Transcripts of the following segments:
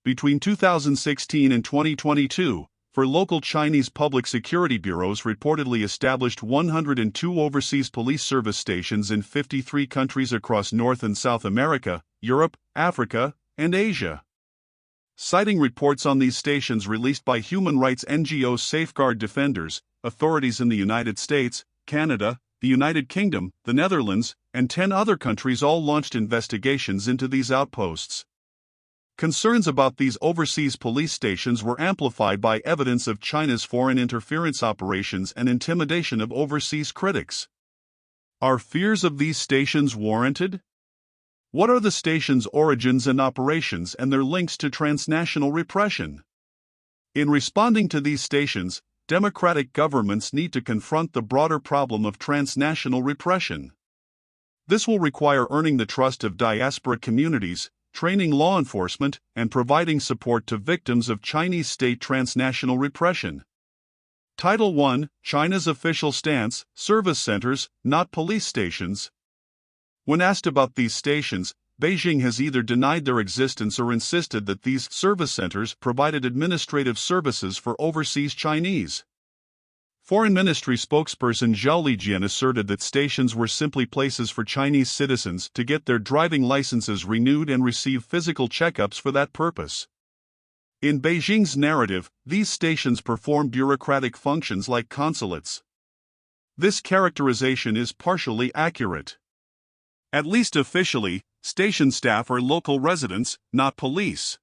Between 2016 and 2022, for local Chinese public security bureaus reportedly established 102 overseas police service stations in 53 countries across North and South America, Europe, Africa, and Asia. Citing reports on these stations released by human rights NGO Safeguard Defenders, authorities in the United States, Canada, the United Kingdom, the Netherlands, and 10 other countries all launched investigations into these outposts. Concerns about these overseas police stations were amplified by evidence of China's foreign interference operations and intimidation of overseas critics. Are fears of these stations warranted? What are the stations' origins and operations and their links to transnational repression? In responding to these stations, democratic governments need to confront the broader problem of transnational repression. This will require earning the trust of diaspora communities, training law enforcement, and providing support to victims of Chinese state transnational repression. Title 1: China's official stance: service centers, not police stations. When asked about these stations, Beijing has either denied their existence or insisted that these service centers provided administrative services for overseas Chinese. Foreign Ministry spokesperson Zhao Lijian asserted that stations were simply places for Chinese citizens to get their driving licenses renewed and receive physical checkups for that purpose. In Beijing's narrative, these stations perform bureaucratic functions like consulates. This characterization is partially accurate. At least officially, station staff are local residents, not police.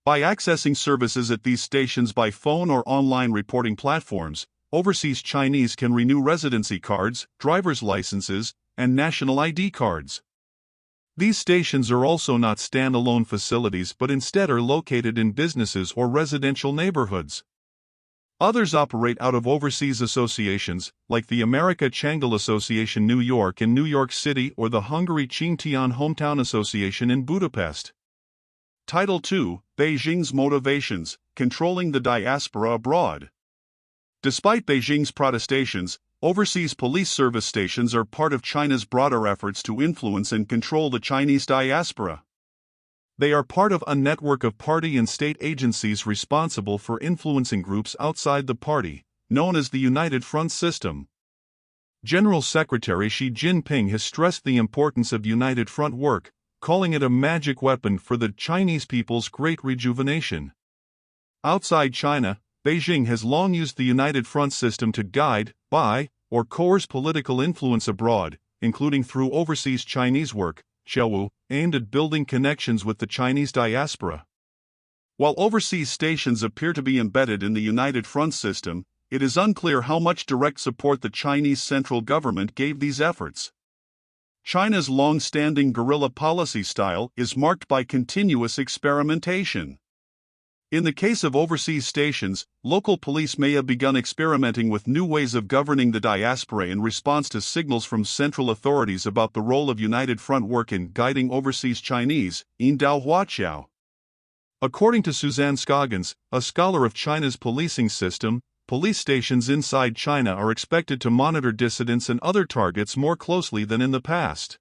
By accessing services at these stations by phone or online reporting platforms, overseas Chinese can renew residency cards, driver's licenses, and national ID cards. These stations are also not standalone facilities but instead are located in businesses or residential neighborhoods. Others operate out of overseas associations, like the America Changal Association New York in New York City or the Hungary Qingtian Hometown Association in Budapest. Title 2: Beijing's motivations: controlling the diaspora abroad. Despite Beijing's protestations, overseas police service stations are part of China's broader efforts to influence and control the Chinese diaspora. They are part of a network of party and state agencies responsible for influencing groups outside the party, known as the United Front system. General Secretary Xi Jinping has stressed the importance of United Front work, calling it a magic weapon for the Chinese people's great rejuvenation. Outside China, Beijing has long used the United Front system to guide, buy, or coerce political influence abroad, including through overseas Chinese work, aimed at building connections with the Chinese diaspora. While overseas stations appear to be embedded in the United Front system, it is unclear how much direct support the Chinese central government gave these efforts. China's long-standing guerrilla policy style is marked by continuous experimentation. In the case of overseas stations, local police may have begun experimenting with new ways of governing the diaspora in response to signals from central authorities about the role of United Front work in guiding overseas Chinese, in Dao Huaqiao. According to Suzanne Scoggins, a scholar of China's policing system, police stations inside China are expected to monitor dissidents and other targets more closely than in the past.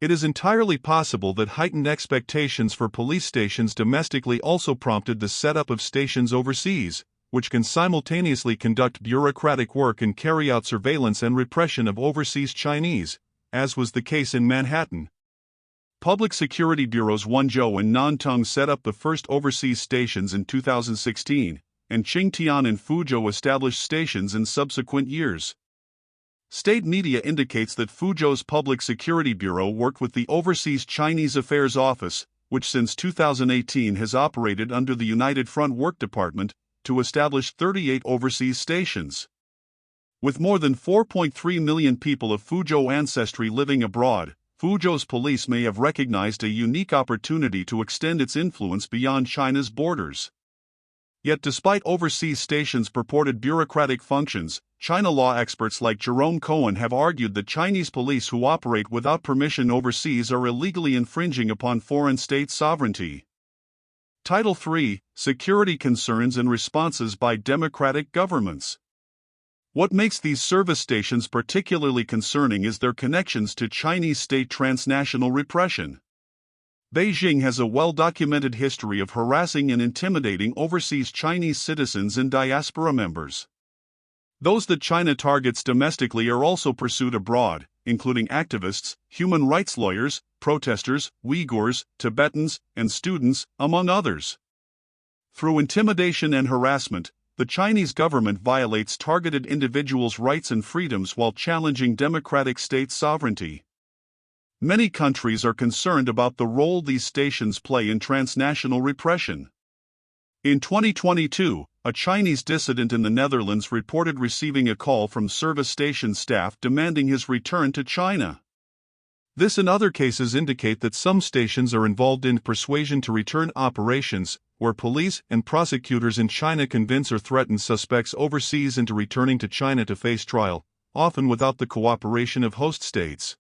It is entirely possible that heightened expectations for police stations domestically also prompted the setup of stations overseas, which can simultaneously conduct bureaucratic work and carry out surveillance and repression of overseas Chinese, as was the case in Manhattan. Public security bureaus Wenzhou and Nantong set up the first overseas stations in 2016, and Qingtian and Fuzhou established stations in subsequent years. State media indicates that Fuzhou's Public Security Bureau worked with the Overseas Chinese Affairs Office, which since 2018 has operated under the United Front Work Department, to establish 38 overseas stations. With more than 4.3 million people of Fuzhou ancestry living abroad, Fuzhou's police may have recognized a unique opportunity to extend its influence beyond China's borders. Yet despite overseas stations' purported bureaucratic functions, China law experts like Jerome Cohen have argued that Chinese police who operate without permission overseas are illegally infringing upon foreign state sovereignty. Title 3: Security Concerns and Responses by Democratic Governments. What makes these service stations particularly concerning is their connections to Chinese state transnational repression. Beijing has a well-documented history of harassing and intimidating overseas Chinese citizens and diaspora members. Those that China targets domestically are also pursued abroad, including activists, human rights lawyers, protesters, Uyghurs, Tibetans, and students, among others. Through intimidation and harassment, the Chinese government violates targeted individuals' rights and freedoms while challenging democratic state sovereignty. Many countries are concerned about the role these stations play in transnational repression. In 2022, a Chinese dissident in the Netherlands reported receiving a call from service station staff demanding his return to China. This and other cases indicate that some stations are involved in persuasion to return operations, where police and prosecutors in China convince or threaten suspects overseas into returning to China to face trial, often without the cooperation of host states.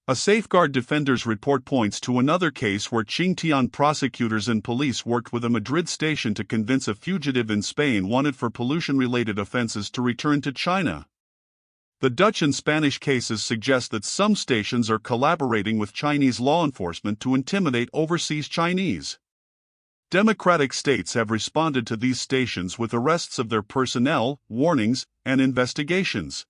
A Safeguard Defenders report points to another case where Xinjiang prosecutors and police worked with a Madrid station to convince a fugitive in Spain wanted for pollution-related offenses to return to China. The Dutch and Spanish cases suggest that some stations are collaborating with Chinese law enforcement to intimidate overseas Chinese. Democratic states have responded to these stations with arrests of their personnel, warnings, and investigations.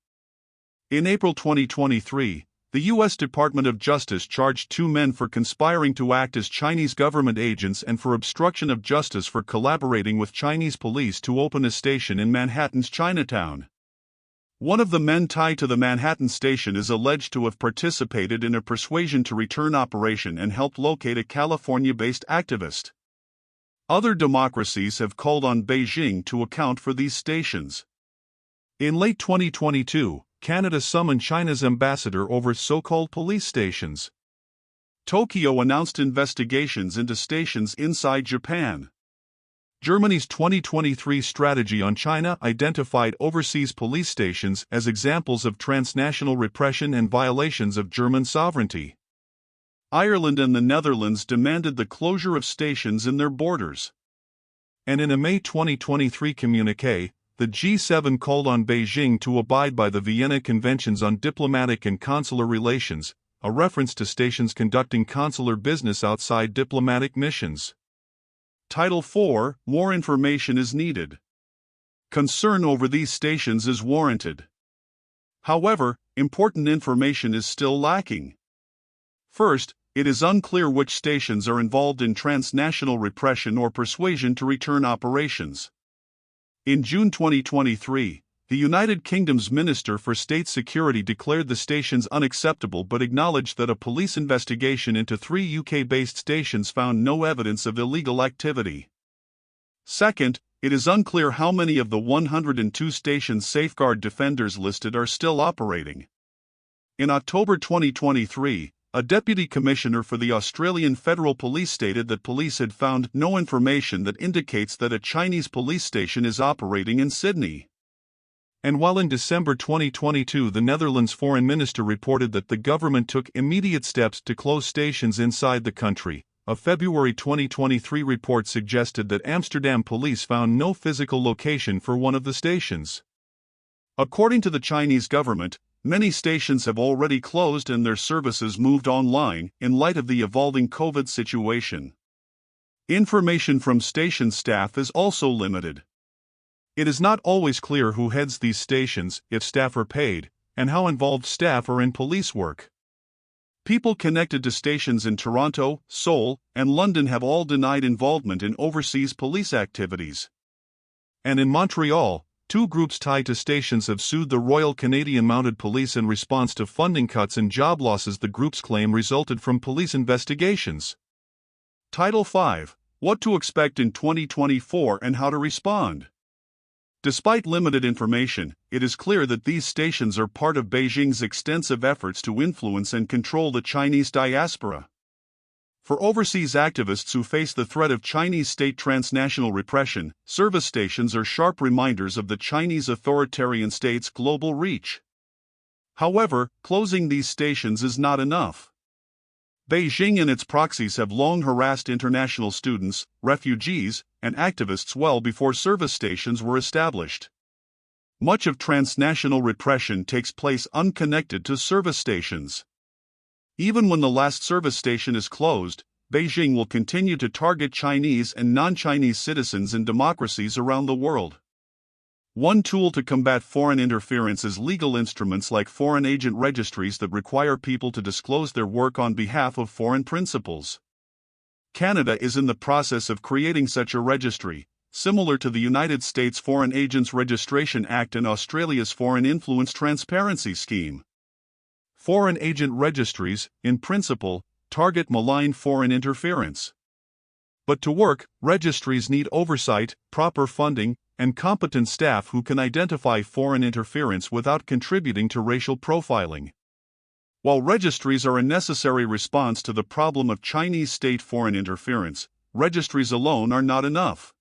In April 2023, the U.S. Department of Justice charged 2 men for conspiring to act as Chinese government agents and for obstruction of justice for collaborating with Chinese police to open a station in Manhattan's Chinatown. One of the men tied to the Manhattan station is alleged to have participated in a persuasion to return operation and helped locate a California-based activist. Other democracies have called on Beijing to account for these stations. In late 2022, Canada summoned China's ambassador over so-called police stations. Tokyo announced investigations into stations inside Japan. Germany's 2023 strategy on China identified overseas police stations as examples of transnational repression and violations of German sovereignty. Ireland and the Netherlands demanded the closure of stations in their borders. And in a May 2023 communiqué, the G7 called on Beijing to abide by the Vienna Conventions on Diplomatic and Consular Relations, a reference to stations conducting consular business outside diplomatic missions. Title 4: More information is needed. Concern over these stations is warranted. However, important information is still lacking. First, it is unclear which stations are involved in transnational repression or persuasion to return operations. In June 2023, the United Kingdom's Minister for State Security declared the stations unacceptable but acknowledged that a police investigation into 3 UK-based stations found no evidence of illegal activity. Second, it is unclear how many of the 102 stations Safeguard Defenders listed are still operating. In October 2023, a Deputy Commissioner for the Australian Federal Police stated that police had found no information that indicates that a Chinese police station is operating in Sydney. And while in December 2022 the Netherlands Foreign Minister reported that the government took immediate steps to close stations inside the country, a February 2023 report suggested that Amsterdam police found no physical location for one of the stations. According to the Chinese government, many stations have already closed and their services moved online in light of the evolving COVID situation. Information from station staff is also limited. It is not always clear who heads these stations, if staff are paid, and how involved staff are in police work. People connected to stations in Toronto, Seoul, and London have all denied involvement in overseas police activities. And in Montreal, 2 groups tied to stations have sued the Royal Canadian Mounted Police in response to funding cuts and job losses the groups claim resulted from police investigations. Title 5: What to expect in 2024 and how to respond. Despite limited information, it is clear that these stations are part of Beijing's extensive efforts to influence and control the Chinese diaspora. For overseas activists who face the threat of Chinese state transnational repression, service stations are sharp reminders of the Chinese authoritarian state's global reach. However, closing these stations is not enough. Beijing and its proxies have long harassed international students, refugees, and activists well before service stations were established. Much of transnational repression takes place unconnected to service stations. Even when the last service station is closed, Beijing will continue to target Chinese and non-Chinese citizens in democracies around the world. One tool to combat foreign interference is legal instruments like foreign agent registries that require people to disclose their work on behalf of foreign principals. Canada is in the process of creating such a registry, similar to the United States Foreign Agents Registration Act and Australia's Foreign Influence Transparency Scheme. Foreign agent registries, in principle, target malign foreign interference. But to work, registries need oversight, proper funding, and competent staff who can identify foreign interference without contributing to racial profiling. While registries are a necessary response to the problem of Chinese state foreign interference, registries alone are not enough.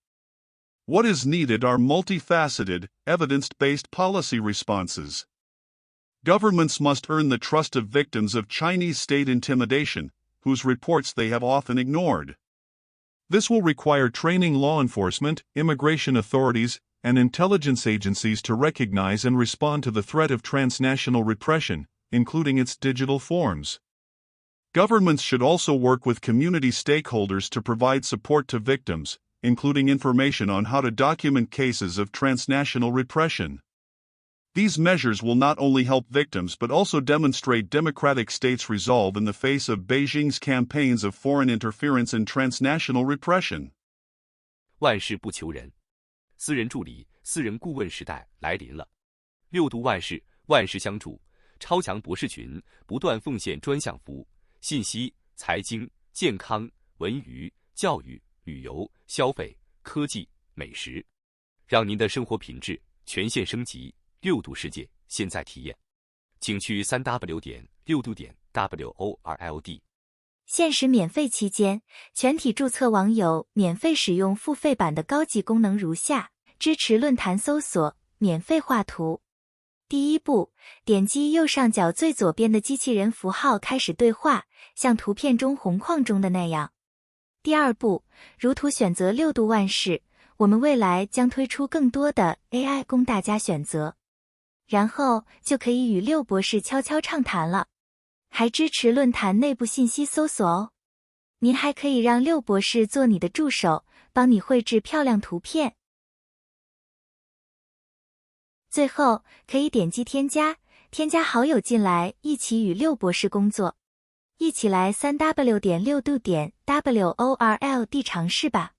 What is needed are multifaceted, evidence-based policy responses. Governments must earn the trust of victims of Chinese state intimidation, whose reports they have often ignored. This will require training law enforcement, immigration authorities, and intelligence agencies to recognize and respond to the threat of transnational repression, including its digital forms. Governments should also work with community stakeholders to provide support to victims, including information on how to document cases of transnational repression. These measures will not only help victims but also demonstrate democratic states' resolve in the face of Beijing's campaigns of foreign interference and transnational repression. 万事不求人，私人助理、私人顾问时代来临了。六度万事，万事相助，超强博士群不断奉献专项服务，信息、财经、健康、文娱、教育、旅游、消费、科技、美食，让您的生活品质全线升级。六度世界现在体验，请去3w.6度.world。限时免费期间，全体注册网友免费使用付费版的高级功能如下：支持论坛搜索，免费画图。第一步，点击右上角最左边的机器人符号开始对话，像图片中红框中的那样。第二步，如图选择六度万事，我们未来将推出更多的 AI 供大家选择。然后就可以与六博士悄悄畅谈了，还支持论坛内部信息搜索哦。您还可以让六博士做你的助手，帮你绘制漂亮图片。最后可以点击添加好友进来，一起与六博士工作。一起来3w.6度.world尝试吧。